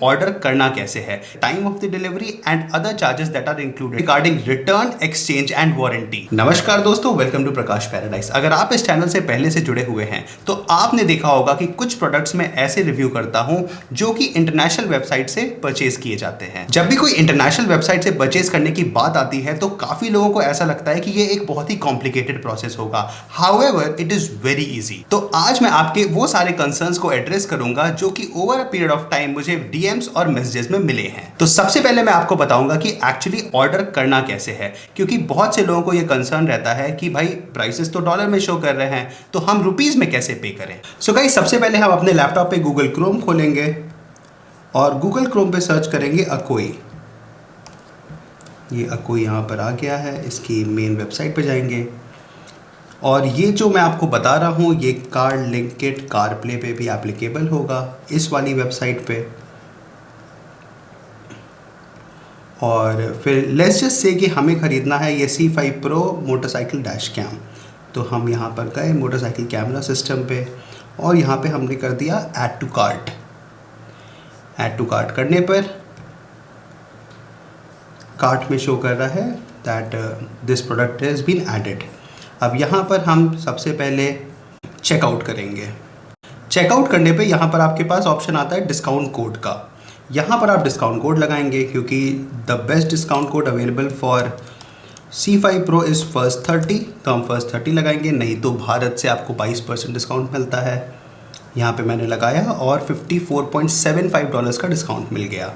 Order करना कैसे है, time of the delivery and other charges that are included regarding return, exchange and warranty. नमस्कार दोस्तों, welcome to Prakash paradise. अगर आप इस चैनल से पहले से जुड़े हुए हैं तो आपने देखा होगा कि कुछ प्रोडक्ट्स में ऐसे रिव्यू करता हूं जो कि इंटरनेशनल वेबसाइट से परचेज किए जाते हैं। जब भी कोई इंटरनेशनल वेबसाइट से परचेज करने की बात आती है तो काफी लोगों को ऐसा लगता है कि ये एक बहुत ही कॉम्प्लिकेटेड प्रोसेस होगा। However it is very easy. तो आज मैं आपके वो सारे कंसर्न्स को एड्रेस करूंगा जो कि over a period of time मुझे डीएम्स और मैसेजेस में मिले हैं। तो सबसे पहले मैं आपको बताऊंगा कि एक्चुअली ऑर्डर करना कैसे है, क्योंकि बहुत से लोगों को यह कंसर्न रहता है कि भाई प्राइसेस तो डॉलर में शो कर रहे हैं तो हम रुपीस में कैसे पे करें। सो गाइस, सबसे पहले हम अपने लैपटॉप पे गूगल क्रोम खोलेंगे और गूगल क्रोम पे सर्च करेंगे अकोई। ये अकोई यहाँ पर आ गया है, इसकी मेन वेबसाइट पे जाएंगे और ये जो मैं आपको बता रहा हूँ ये कार्ड लिंकेड कारप्ले पे भी एप्लीकेबल होगा, इस वाली वेबसाइट पे। और फिर लेट्स जस्ट से कि हमें ख़रीदना है ये C5 Pro motorcycle dash cam. तो हम यहाँ पर गए मोटरसाइकिल कैमरा सिस्टम पे और यहाँ पे हमने कर दिया add to cart. Add to cart करने पर कार्ट में शो कर रहा है that this product has been added. अब यहाँ पर हम सबसे पहले चेकआउट करेंगे। चेकआउट करने पे यहाँ पर आपके पास ऑप्शन आता है डिस्काउंट कोड का। यहाँ पर आप डिस्काउंट कोड लगाएंगे क्योंकि the best discount code available for C5 Pro is first 30, तो हम फर्स्ट 30 लगाएंगे। नहीं तो भारत से आपको 22% डिस्काउंट मिलता है। यहाँ पे मैंने लगाया और $54.75 का डिस्काउंट मिल गया।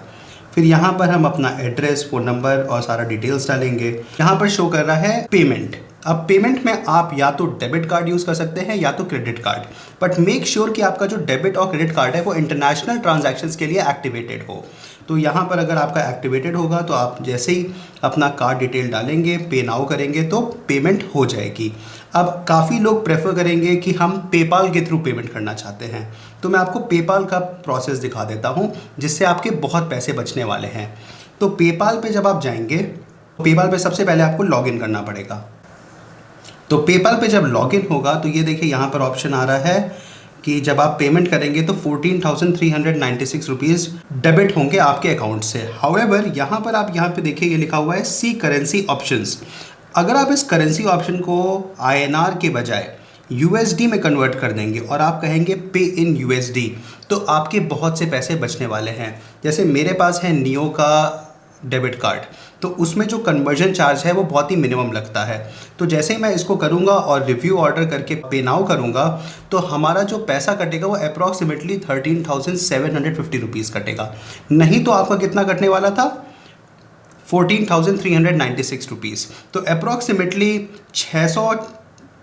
फिर यहाँ पर हम अपना एड्रेस, फ़ोन नंबर और सारा डिटेल्स डालेंगे। यहाँ पर शो कर रहा है पेमेंट। अब पेमेंट में आप या तो डेबिट कार्ड यूज़ कर सकते हैं या तो credit card, but make sure कि आपका जो डेबिट और क्रेडिट कार्ड है वो इंटरनेशनल ट्रांजैक्शंस के लिए एक्टिवेटेड हो। तो यहाँ पर अगर आपका एक्टिवेटेड होगा तो आप जैसे ही अपना कार्ड डिटेल डालेंगे, पे नाउ करेंगे तो पेमेंट हो जाएगी। अब काफ़ी लोग प्रेफर करेंगे कि हम पेपाल के थ्रू पेमेंट करना चाहते हैं, तो मैं आपको पेपाल का प्रोसेस दिखा देता हूँ जिससे आपके बहुत पैसे बचने वाले हैं। तो पेपाल पे जब आप जाएंगे, पेपाल पे सबसे पहले आपको लॉगिन करना पड़ेगा। तो पेपाल पे जब लॉगिन होगा तो ये देखिए यहाँ पर ऑप्शन आ रहा है कि जब आप पेमेंट करेंगे तो 14,396 रुपीज़ डेबिट होंगे आपके अकाउंट से। हाउएवर यहाँ पर आप यहाँ पे देखिए ये लिखा हुआ है सी करेंसी ऑप्शंस। अगर आप इस करेंसी ऑप्शन को INR के बजाय USD में कन्वर्ट कर देंगे और आप कहेंगे पे इन USD तो आपके बहुत से पैसे बचने वाले हैं। जैसे मेरे पास है नियो का डेबिट कार्ड, तो उसमें जो कन्वर्जन चार्ज है वो बहुत ही मिनिमम लगता है। तो जैसे ही मैं इसको करूँगा और रिव्यू ऑर्डर करके पे नाउ करूँगा तो हमारा जो पैसा कटेगा वो अप्रॉक्सीमेटली 13,750 रुपीज़ कटेगा। नहीं तो आपका कितना कटने वाला था, 14,396 रुपीज़। तो अप्रॉक्सीमेटली 600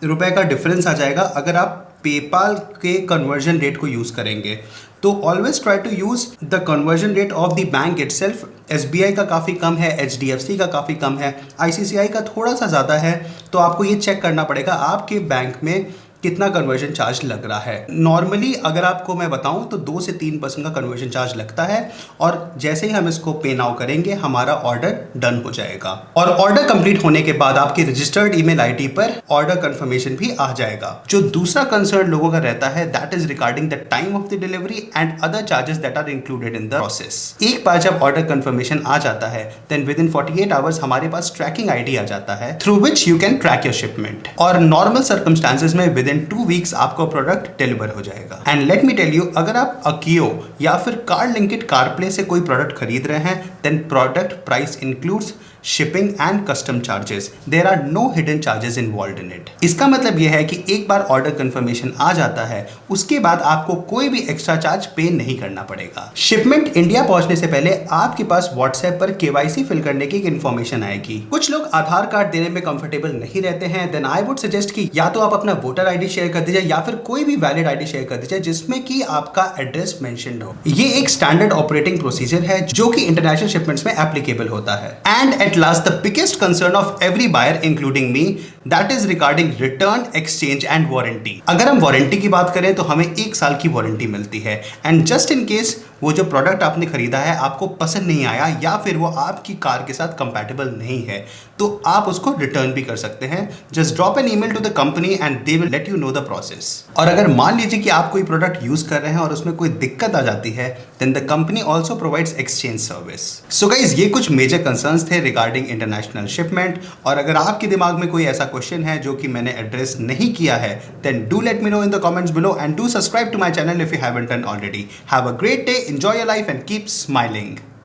रुपये का डिफरेंस आ जाएगा अगर आप पेपाल के कन्वर्जन रेट को यूज़ करेंगे। तो always try to use the conversion rate of the bank itself. SBI का काफ़ी कम है, HDFC का काफ़ी कम है, ICICI का थोड़ा सा ज़्यादा है। तो आपको ये चेक करना पड़ेगा आपके बैंक में कितना कन्वर्जन चार्ज लग रहा है। नॉर्मली अगर आपको मैं बताऊं तो 2 से 3% का कन्वर्जन चार्ज लगता है और जैसे ही हम इसको पे नाउ करेंगे हमारा ऑर्डर डन हो जाएगा और ऑर्डर कंप्लीट होने के बाद आपके रजिस्टर्ड ईमेल आईडी पर ऑर्डर कंफर्मेशन भी आ जाएगा। जो दूसरा कंसर्न लोगों का रहता है that is regarding the time of the delivery and other charges that are included in the process. एक बार जब ऑर्डर कंफर्मेशन आ जाता है देन विद इन 48 आवर्स हमारे पास ट्रैकिंग आईडी आ जाता है through which you can track your shipment और नॉर्मल सर्कमस्टांसेस में विद इन 2 वीक्स आपको प्रोडक्ट डिलीवर हो जाएगा। And let me tell you, अगर आप अकियो या फिर कार्ड लिंकेड कारप्ले से कोई प्रोडक्ट खरीद रहे हैं then product price includes shipping and custom charges. There are no hidden charges involve in it. इसका मतलब यह है कि एक बार ऑर्डर कंफर्मेशन आ जाता है उसके बाद आपको कोई भी एक्स्ट्रा चार्ज पे नहीं करना पड़ेगा। शिपमेंट इंडिया पहुंचने से पहले आपके पास व्हाट्सएप पर KYC फिल करने की इन्फॉर्मेशन आएगी। कुछ लोग आधार कार्ड देने में कंफर्टेबल नहीं रहते हैं, देन आई वुड सजेस्ट कि या तो आप अपना वोटर आईडी शेयर कर दीजिए या फिर कोई भी वैलिड आईडी शेयर कर दीजिए जिसमें कि आपका एड्रेस मेंशन्ड हो। ये एक स्टैंडर्ड ऑपरेटिंग प्रोसीजर है जो कि इंटरनेशनल शिपमेंट्स में एप्लीकेबल होता है। And at last, the biggest concern of every buyer including me that is regarding return, exchange and warranty. अगर हम वारंटी की बात करें तो हमें 1 साल की वारंटी मिलती है, एंड जस्ट इन केस वो जो प्रोडक्ट आपने खरीदा है आपको पसंद नहीं आया या फिर वो आपकी कार के साथ कंपैटिबल नहीं है तो आप उसको रिटर्न भी कर सकते हैं। Just drop an email to the company and they will let you know the process. और अगर मान लीजिए कि आप कोई प्रोडक्ट यूज कर रहे हैं और उसमें कोई दिक्कत आ जाती है then the company also provides exchange service. So guys ये कुछ मेजर कंसर्न्स थे रिगार्डिंग इंटरनेशनल शिपमेंट। और अगर आपके दिमाग में कोई ऐसा क्वेश्चन है जो कि मैंने एड्रेस नहीं किया है then do let me know in the comments below and do subscribe to my channel if you haven't done already. Have a great day, enjoy your life and keep smiling.